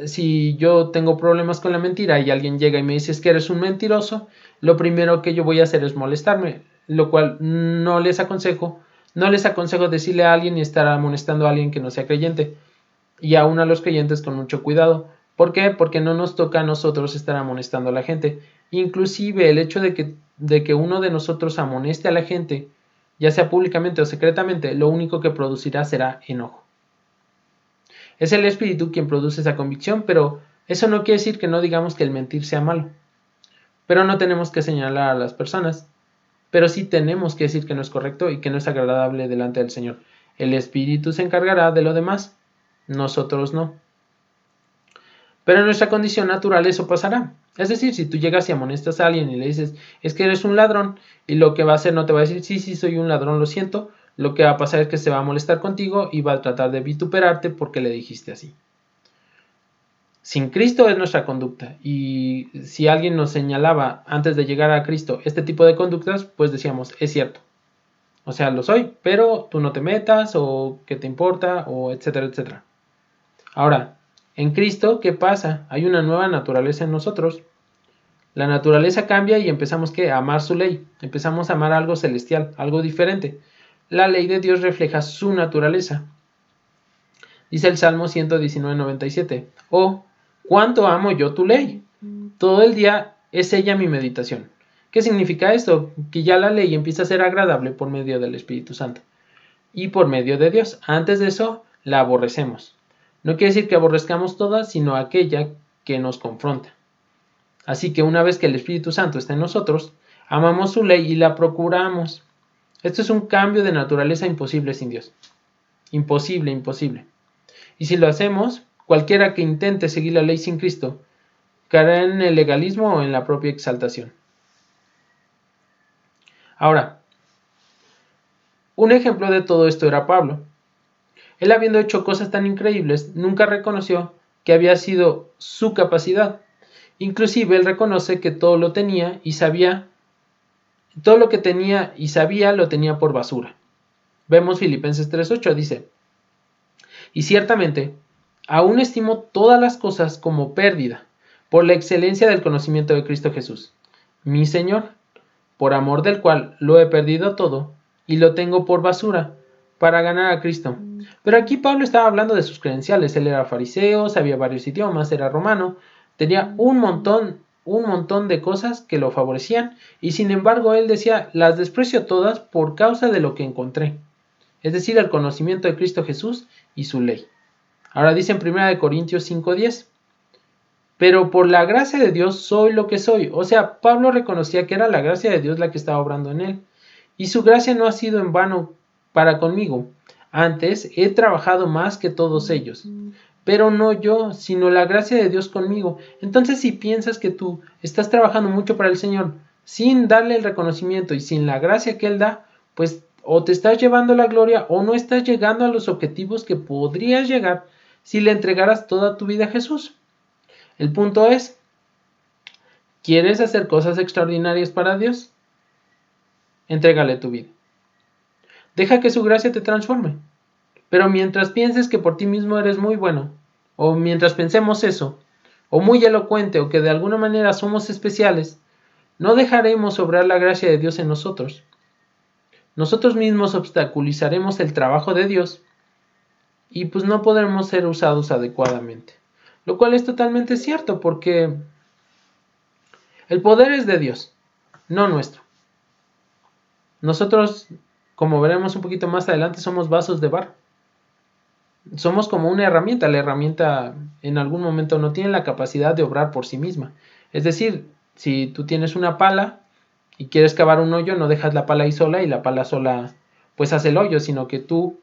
si yo tengo problemas con la mentira y alguien llega y me dice que eres un mentiroso, lo primero que yo voy a hacer es molestarme, lo cual no les aconsejo decirle a alguien y estar amonestando a alguien que no sea creyente, y aún a los creyentes con mucho cuidado. ¿Por qué? Porque no nos toca a nosotros estar amonestando a la gente. Inclusive el hecho de que uno de nosotros amoneste a la gente, ya sea públicamente o secretamente, lo único que producirá será enojo. Es el espíritu quien produce esa convicción, pero eso no quiere decir que no digamos que el mentir sea malo. Pero no tenemos que señalar a las personas, pero sí tenemos que decir que no es correcto y que no es agradable delante del Señor. El espíritu se encargará de lo demás, nosotros no. Pero en nuestra condición natural eso pasará. Es decir, si tú llegas y amonestas a alguien y le dices, es que eres un ladrón, y lo que va a hacer no te va a decir, sí, soy un ladrón, lo siento, lo que va a pasar es que se va a molestar contigo y va a tratar de vituperarte porque le dijiste así. Sin Cristo es nuestra conducta, y si alguien nos señalaba antes de llegar a Cristo este tipo de conductas, pues decíamos, es cierto. O sea, lo soy, pero tú no te metas, o qué te importa, o etcétera, etcétera. Ahora, en Cristo, ¿qué pasa? Hay una nueva naturaleza en nosotros. La naturaleza cambia y empezamos a amar su ley. Empezamos a amar algo celestial, algo diferente. La ley de Dios refleja su naturaleza. Dice el Salmo 119:97. Oh, cuánto amo yo tu ley. Todo el día es ella mi meditación. ¿Qué significa esto? Que ya la ley empieza a ser agradable por medio del Espíritu Santo y por medio de Dios. Antes de eso, la aborrecemos. No quiere decir que aborrezcamos toda, sino aquella que nos confronta. Así que una vez que el Espíritu Santo está en nosotros, amamos su ley y la procuramos. Esto es un cambio de naturaleza imposible sin Dios. Imposible, imposible. Y si lo hacemos, cualquiera que intente seguir la ley sin Cristo caerá en el legalismo o en la propia exaltación. Ahora, un ejemplo de todo esto era Pablo. Él, habiendo hecho cosas tan increíbles, nunca reconoció que había sido su capacidad. Inclusive él reconoce que todo lo tenía y sabía, todo lo que tenía y sabía lo tenía por basura. Vemos Filipenses 3:8, dice, y ciertamente, aún estimo todas las cosas como pérdida, por la excelencia del conocimiento de Cristo Jesús, mi Señor, por amor del cual lo he perdido todo y lo tengo por basura, para ganar a Cristo. Pero aquí Pablo estaba hablando de sus credenciales. Él era fariseo, sabía varios idiomas, era romano, tenía un montón de cosas que lo favorecían, y sin embargo él decía, las desprecio todas por causa de lo que encontré, es decir, el conocimiento de Cristo Jesús y su ley. Ahora dice en 1 Corintios 5:10, pero por la gracia de Dios soy lo que soy. O sea, Pablo reconocía que era la gracia de Dios la que estaba obrando en él, y su gracia no ha sido en vano para conmigo. Antes he trabajado más que todos ellos, pero no yo, sino la gracia de Dios conmigo. Entonces, si piensas que tú estás trabajando mucho para el Señor sin darle el reconocimiento y sin la gracia que Él da, pues o te estás llevando la gloria o no estás llegando a los objetivos que podrías llegar si le entregaras toda tu vida a Jesús. El punto es, ¿quieres hacer cosas extraordinarias para Dios? Entrégale tu vida. Deja que su gracia te transforme. Pero mientras pienses que por ti mismo eres muy bueno, o mientras pensemos eso, o muy elocuente, o que de alguna manera somos especiales, no dejaremos obrar la gracia de Dios en nosotros. Nosotros mismos obstaculizaremos el trabajo de Dios y pues no podremos ser usados adecuadamente. Lo cual es totalmente cierto, porque el poder es de Dios, no nuestro. Nosotros, como veremos un poquito más adelante, somos vasos de barro. Somos como una herramienta. La herramienta en algún momento no tiene la capacidad de obrar por sí misma. Es decir, si tú tienes una pala y quieres cavar un hoyo, no dejas la pala ahí sola y la pala sola pues hace el hoyo, sino que tú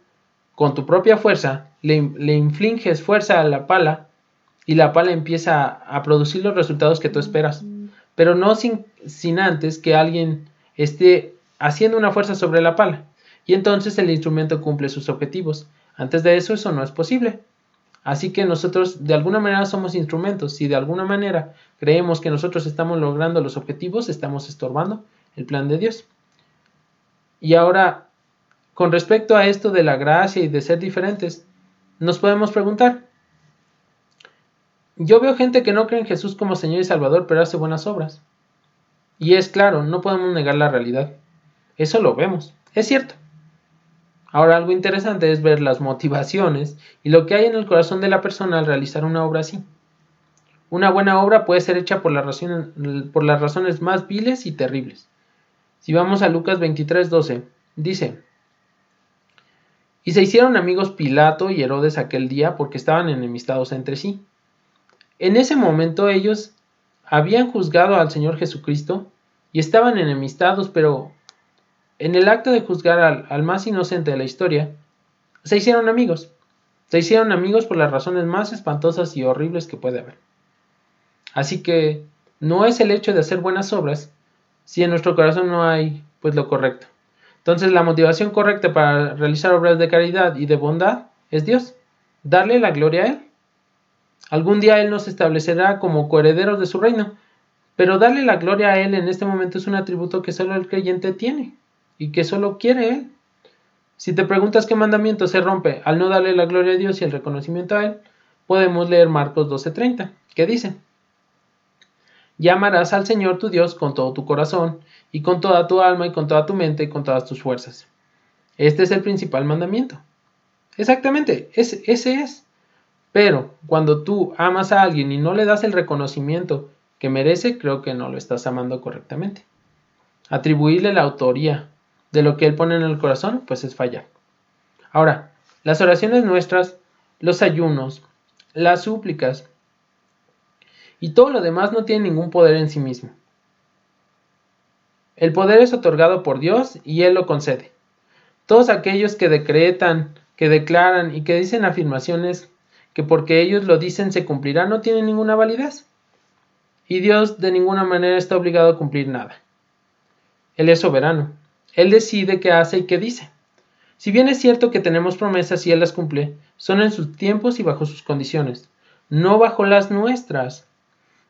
con tu propia fuerza le infliges fuerza a la pala y la pala empieza a producir los resultados que tú esperas. pero no sin antes que alguien esté haciendo una fuerza sobre la pala, y entonces el instrumento cumple sus objetivos. Antes de eso no es posible. Así que nosotros de alguna manera somos instrumentos. Si de alguna manera creemos que nosotros estamos logrando los objetivos, estamos estorbando el plan de Dios. Y ahora, con respecto a esto de la gracia y de ser diferentes, nos podemos preguntar, yo veo gente que no cree en Jesús como Señor y Salvador, pero hace buenas obras. Y es claro, no podemos negar la realidad. Eso lo vemos, es cierto. Ahora, algo interesante es ver las motivaciones y lo que hay en el corazón de la persona al realizar una obra así. Una buena obra puede ser hecha por las razones más viles y terribles. Si vamos a Lucas 23:12, dice: Y se hicieron amigos Pilato y Herodes aquel día porque estaban enemistados entre sí. En ese momento ellos habían juzgado al Señor Jesucristo y estaban enemistados, pero en el acto de juzgar al más inocente de la historia, se hicieron amigos. Se hicieron amigos por las razones más espantosas y horribles que puede haber. Así que no es el hecho de hacer buenas obras si en nuestro corazón no hay pues lo correcto. Entonces la motivación correcta para realizar obras de caridad y de bondad es Dios. Darle la gloria a Él. Algún día Él nos establecerá como coherederos de su reino, pero darle la gloria a Él en este momento es un atributo que solo el creyente tiene y que solo quiere Él. Si te preguntas qué mandamiento se rompe al no darle la gloria a Dios y el reconocimiento a Él, podemos leer Marcos 12:30, que dice: Y amarás al Señor tu Dios con todo tu corazón, y con toda tu alma, y con toda tu mente, y con todas tus fuerzas. Este es el principal mandamiento. Exactamente, ese es. Pero cuando tú amas a alguien y no le das el reconocimiento que merece, creo que no lo estás amando correctamente. Atribuirle la autoría de lo que Él pone en el corazón, pues es fallar. Ahora, las oraciones nuestras, los ayunos, las súplicas y todo lo demás no tiene ningún poder en sí mismo. El poder es otorgado por Dios y Él lo concede. Todos aquellos que decretan, que declaran y que dicen afirmaciones que porque ellos lo dicen se cumplirá no tienen ninguna validez. Y Dios de ninguna manera está obligado a cumplir nada. Él es soberano. Él decide qué hace y qué dice. Si bien es cierto que tenemos promesas y Él las cumple, son en sus tiempos y bajo sus condiciones, no bajo las nuestras.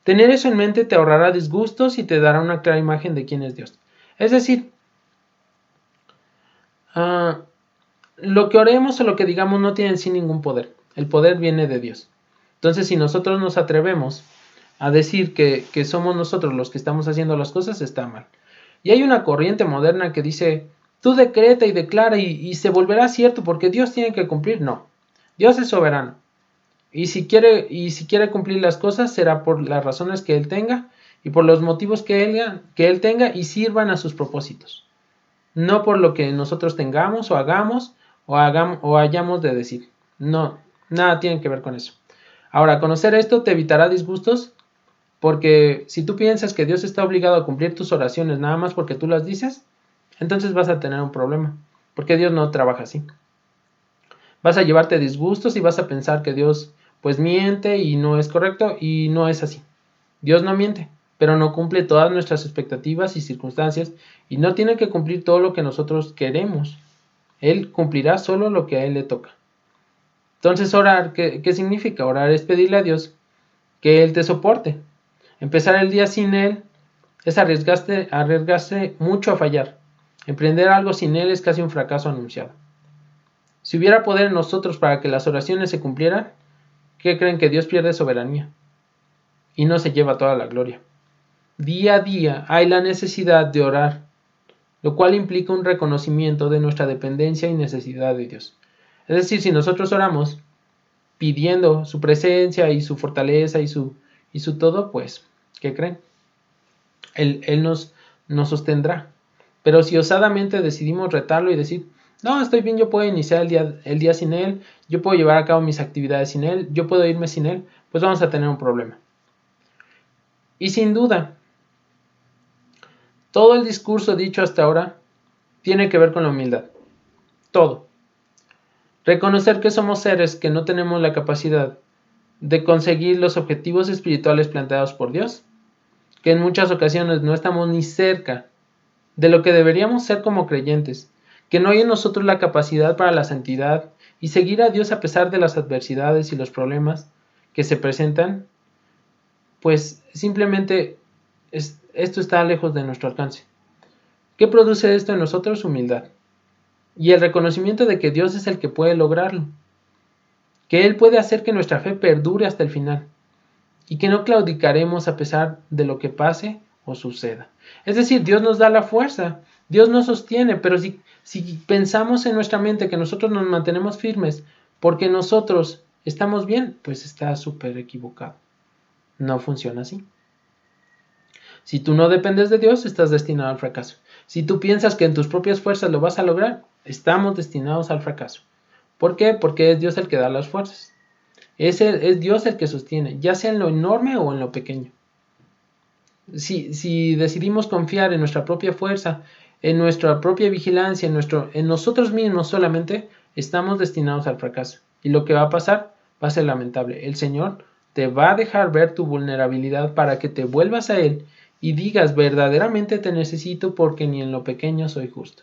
Tener eso en mente te ahorrará disgustos y te dará una clara imagen de quién es Dios. Es decir, lo que oremos o lo que digamos no tiene en sí ningún poder. El poder viene de Dios. Entonces, si nosotros nos atrevemos a decir que somos nosotros los que estamos haciendo las cosas, está mal. Y hay una corriente moderna que dice: tú decreta y declara y se volverá cierto porque Dios tiene que cumplir. No, Dios es soberano. Y si quiere cumplir las cosas, será por las razones que Él tenga y por los motivos que Él tenga y sirvan a sus propósitos. No por lo que nosotros tengamos o hagamos o hayamos de decir. No, nada tiene que ver con eso. Ahora, conocer esto te evitará disgustos, porque si tú piensas que Dios está obligado a cumplir tus oraciones nada más porque tú las dices, entonces vas a tener un problema, porque Dios no trabaja así. Vas a llevarte disgustos y vas a pensar que Dios pues miente y no es correcto, y no es así. Dios no miente, pero no cumple todas nuestras expectativas y circunstancias, y no tiene que cumplir todo lo que nosotros queremos. Él cumplirá solo lo que a Él le toca. Entonces, orar, ¿qué significa? Orar es pedirle a Dios que Él te soporte. Empezar el día sin Él es arriesgarse mucho a fallar. Emprender algo sin Él es casi un fracaso anunciado. Si hubiera poder en nosotros para que las oraciones se cumplieran, ¿qué creen? Que Dios pierde soberanía y no se lleva toda la gloria. Día a día hay la necesidad de orar, lo cual implica un reconocimiento de nuestra dependencia y necesidad de Dios. Es decir, si nosotros oramos pidiendo su presencia y su fortaleza y su todo, pues, ¿qué creen? Él nos sostendrá. Pero si osadamente decidimos retarlo y decir: no, estoy bien, yo puedo iniciar el día sin Él, yo puedo llevar a cabo mis actividades sin Él, yo puedo irme sin Él, pues vamos a tener un problema. Y sin duda, todo el discurso dicho hasta ahora tiene que ver con la humildad. Todo. Reconocer que somos seres que no tenemos la capacidad de conseguir los objetivos espirituales planteados por Dios, que en muchas ocasiones no estamos ni cerca de lo que deberíamos ser como creyentes, que no hay en nosotros la capacidad para la santidad y seguir a Dios a pesar de las adversidades y los problemas que se presentan, pues simplemente esto está lejos de nuestro alcance. ¿Qué produce esto en nosotros? Humildad y el reconocimiento de que Dios es el que puede lograrlo, que Él puede hacer que nuestra fe perdure hasta el final y que no claudicaremos a pesar de lo que pase o suceda. Es decir, Dios nos da la fuerza, Dios nos sostiene, pero si pensamos en nuestra mente que nosotros nos mantenemos firmes porque nosotros estamos bien, pues está súper equivocado. No funciona así. Si tú no dependes de Dios, estás destinado al fracaso. Si tú piensas que en tus propias fuerzas lo vas a lograr, estamos destinados al fracaso. ¿Por qué? Porque es Dios el que da las fuerzas. Es Dios el que sostiene, ya sea en lo enorme o en lo pequeño. Si decidimos confiar en nuestra propia fuerza, en nuestra propia vigilancia, en nosotros mismos solamente, estamos destinados al fracaso. Y lo que va a pasar va a ser lamentable. El Señor te va a dejar ver tu vulnerabilidad para que te vuelvas a Él y digas, verdaderamente te necesito porque ni en lo pequeño soy justo.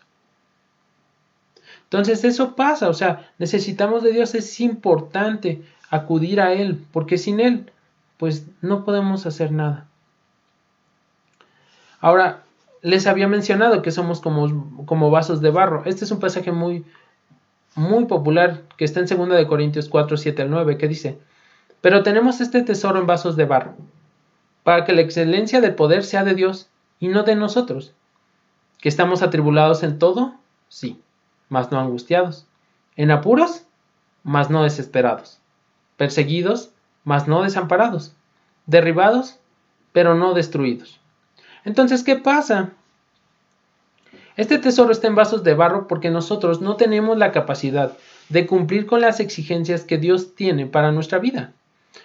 Entonces eso pasa, o sea, necesitamos de Dios, es importante acudir a Él, porque sin Él, pues no podemos hacer nada. Ahora, les había mencionado que somos como vasos de barro. Este es un pasaje muy popular que está en 2 de Corintios 4, 7 al 9, que dice, pero tenemos este tesoro en vasos de barro, para que la excelencia del poder sea de Dios y no de nosotros, que estamos atribulados en todo, sí, mas no angustiados, en apuros, mas no desesperados, perseguidos, mas no desamparados, derribados, pero no destruidos. Entonces, ¿qué pasa? Este tesoro está en vasos de barro porque nosotros no tenemos la capacidad de cumplir con las exigencias que Dios tiene para nuestra vida.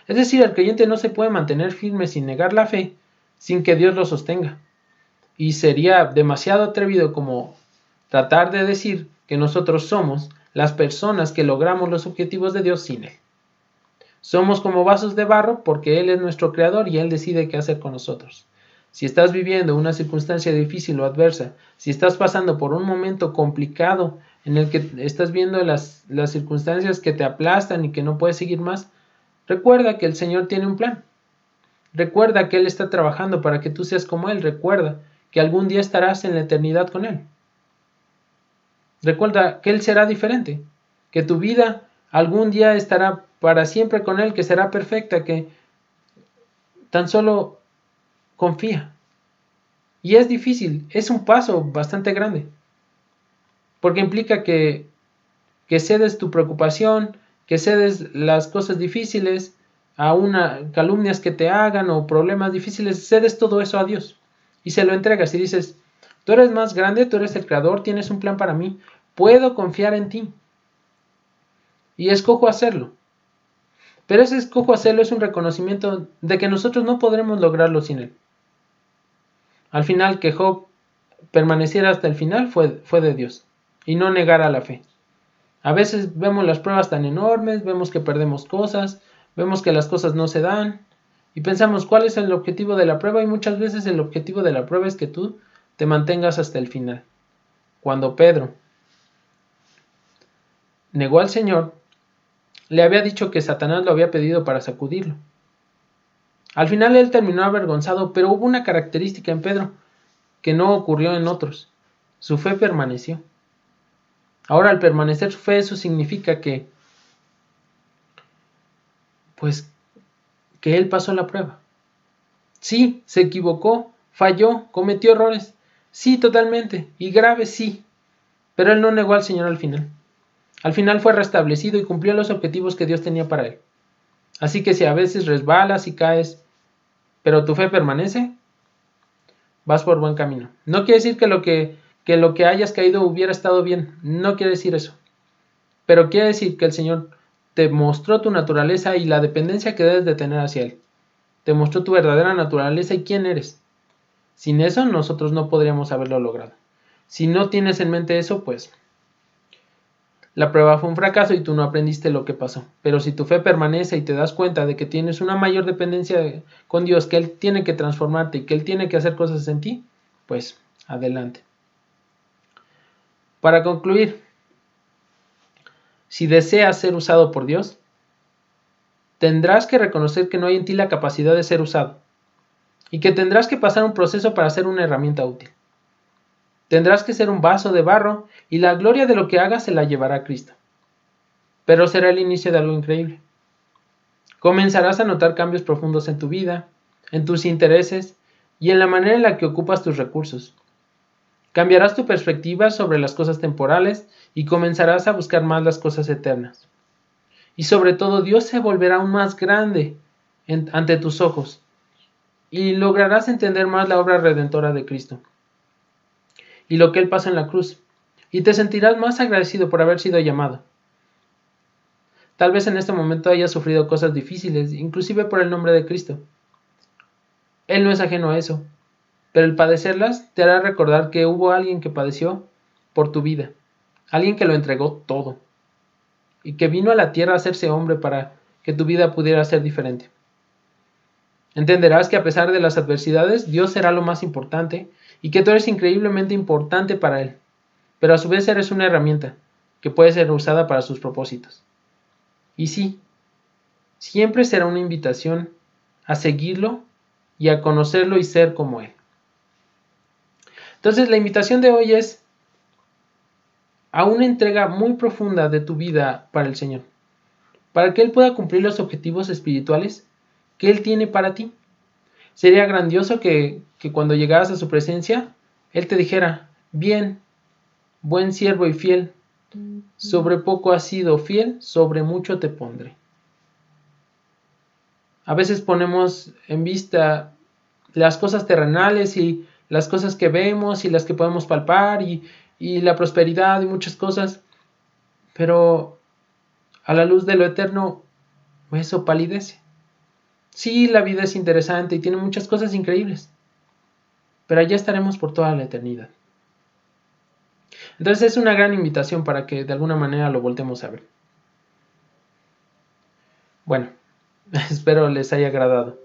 Es decir, el creyente no se puede mantener firme sin negar la fe, sin que Dios lo sostenga. Y sería demasiado atrevido como tratar de decir que nosotros somos las personas que logramos los objetivos de Dios sin Él. Somos como vasos de barro porque Él es nuestro creador y Él decide qué hacer con nosotros. Si estás viviendo una circunstancia difícil o adversa, si estás pasando por un momento complicado en el que estás viendo las circunstancias que te aplastan y que no puedes seguir más, recuerda que el Señor tiene un plan. Recuerda que Él está trabajando para que tú seas como Él. Recuerda que algún día estarás en la eternidad con Él. Recuerda que Él será diferente, que tu vida algún día estará para siempre con Él, que será perfecta, que tan solo confía. Y es difícil, es un paso bastante grande, porque implica que cedes tu preocupación, que cedes las cosas difíciles, a calumnias que te hagan o problemas difíciles, cedes todo eso a Dios y se lo entregas y dices, tú eres más grande, tú eres el creador, tienes un plan para mí, puedo confiar en ti. Y escojo hacerlo. Pero ese escojo hacerlo es un reconocimiento de que nosotros no podremos lograrlo sin Él. Al final, que Job permaneciera hasta el final fue de Dios y no negara la fe. A veces vemos las pruebas tan enormes, vemos que perdemos cosas, vemos que las cosas no se dan y pensamos cuál es el objetivo de la prueba y muchas veces el objetivo de la prueba es que tú te mantengas hasta el final. Cuando Pedro negó al Señor, le había dicho que Satanás lo había pedido para sacudirlo. Al final él terminó avergonzado, pero hubo una característica en Pedro que no ocurrió en otros. Su fe permaneció. Ahora, al permanecer su fe, eso significa que él pasó la prueba. Sí, se equivocó, falló, cometió errores. Sí, totalmente. Y graves, sí. Pero él no negó al Señor al final. Al final fue restablecido y cumplió los objetivos que Dios tenía para él. Así que si a veces resbalas y caes, pero tu fe permanece, vas por buen camino. No quiere decir que lo que hayas caído hubiera estado bien. No quiere decir eso. Pero quiere decir que el Señor te mostró tu naturaleza y la dependencia que debes de tener hacia Él. Te mostró tu verdadera naturaleza y quién eres. Sin eso nosotros no podríamos haberlo logrado. Si no tienes en mente eso, pues la prueba fue un fracaso y tú no aprendiste lo que pasó. Pero si tu fe permanece y te das cuenta de que tienes una mayor dependencia con Dios, que Él tiene que transformarte y que Él tiene que hacer cosas en ti, pues adelante. Para concluir, si deseas ser usado por Dios, tendrás que reconocer que no hay en ti la capacidad de ser usado y que tendrás que pasar un proceso para ser una herramienta útil. Tendrás que ser un vaso de barro y la gloria de lo que hagas se la llevará Cristo. Pero será el inicio de algo increíble. Comenzarás a notar cambios profundos en tu vida, en tus intereses y en la manera en la que ocupas tus recursos. Cambiarás tu perspectiva sobre las cosas temporales y comenzarás a buscar más las cosas eternas. Y sobre todo Dios se volverá aún más grande ante tus ojos y lograrás entender más la obra redentora de Cristo y lo que Él pasó en la cruz, y te sentirás más agradecido por haber sido llamado. Tal vez en este momento hayas sufrido cosas difíciles, inclusive por el nombre de Cristo. Él no es ajeno a eso, pero el padecerlas te hará recordar que hubo alguien que padeció por tu vida, alguien que lo entregó todo, y que vino a la tierra a hacerse hombre para que tu vida pudiera ser diferente. Entenderás que a pesar de las adversidades, Dios será lo más importante y que tú eres increíblemente importante para Él, pero a su vez eres una herramienta que puede ser usada para sus propósitos. Y sí, siempre será una invitación a seguirlo y a conocerlo y ser como Él. Entonces la invitación de hoy es a una entrega muy profunda de tu vida para el Señor, para que Él pueda cumplir los objetivos espirituales que Él tiene para ti. Sería grandioso que cuando llegaras a su presencia, Él te dijera: bien, buen siervo y fiel, sobre poco has sido fiel, sobre mucho te pondré. A veces ponemos en vista las cosas terrenales y las cosas que vemos y las que podemos palpar y la prosperidad y muchas cosas, pero a la luz de lo eterno eso palidece. Sí, la vida es interesante y tiene muchas cosas increíbles, pero allá estaremos por toda la eternidad. Entonces es una gran invitación para que de alguna manera lo voltemos a ver. Bueno, espero les haya agradado.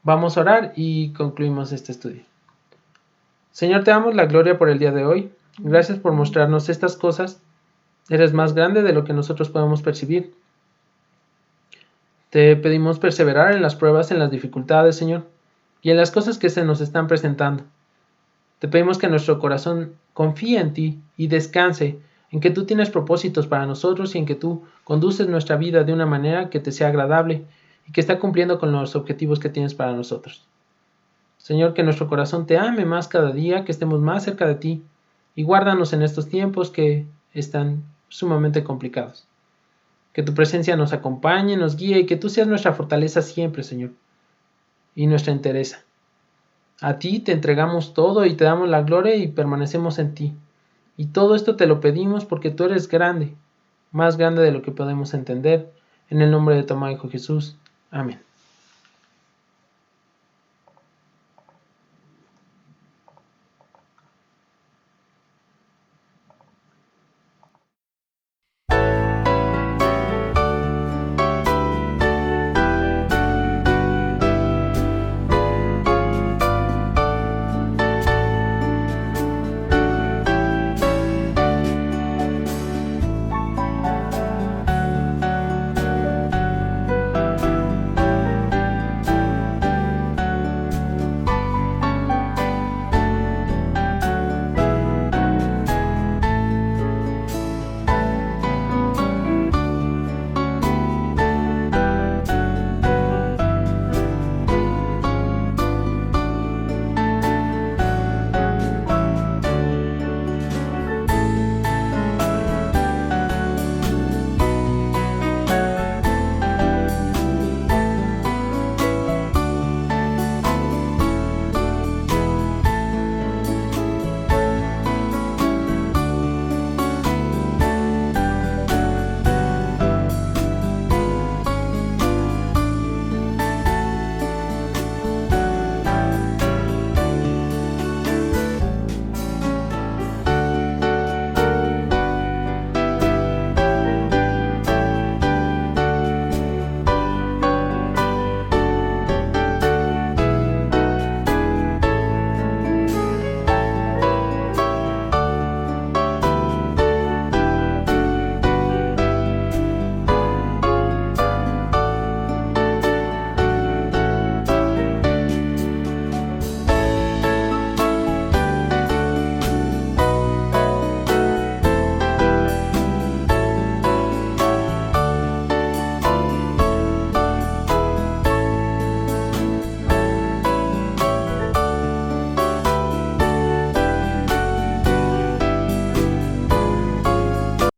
Vamos a orar y concluimos este estudio. Señor, te damos la gloria por el día de hoy. Gracias por mostrarnos estas cosas. Eres más grande de lo que nosotros podemos percibir. Te pedimos perseverar en las pruebas, en las dificultades, Señor, y en las cosas que se nos están presentando. Te pedimos que nuestro corazón confíe en ti y descanse en que tú tienes propósitos para nosotros y en que tú conduces nuestra vida de una manera que te sea agradable y que está cumpliendo con los objetivos que tienes para nosotros. Señor, que nuestro corazón te ame más cada día, que estemos más cerca de ti y guárdanos en estos tiempos que están sumamente complicados. Que tu presencia nos acompañe, nos guíe y que tú seas nuestra fortaleza siempre, Señor, y nuestra entereza. A ti te entregamos todo y te damos la gloria y permanecemos en ti. Y todo esto te lo pedimos porque tú eres grande, más grande de lo que podemos entender. En el nombre de tu amado Hijo Jesús. Amén.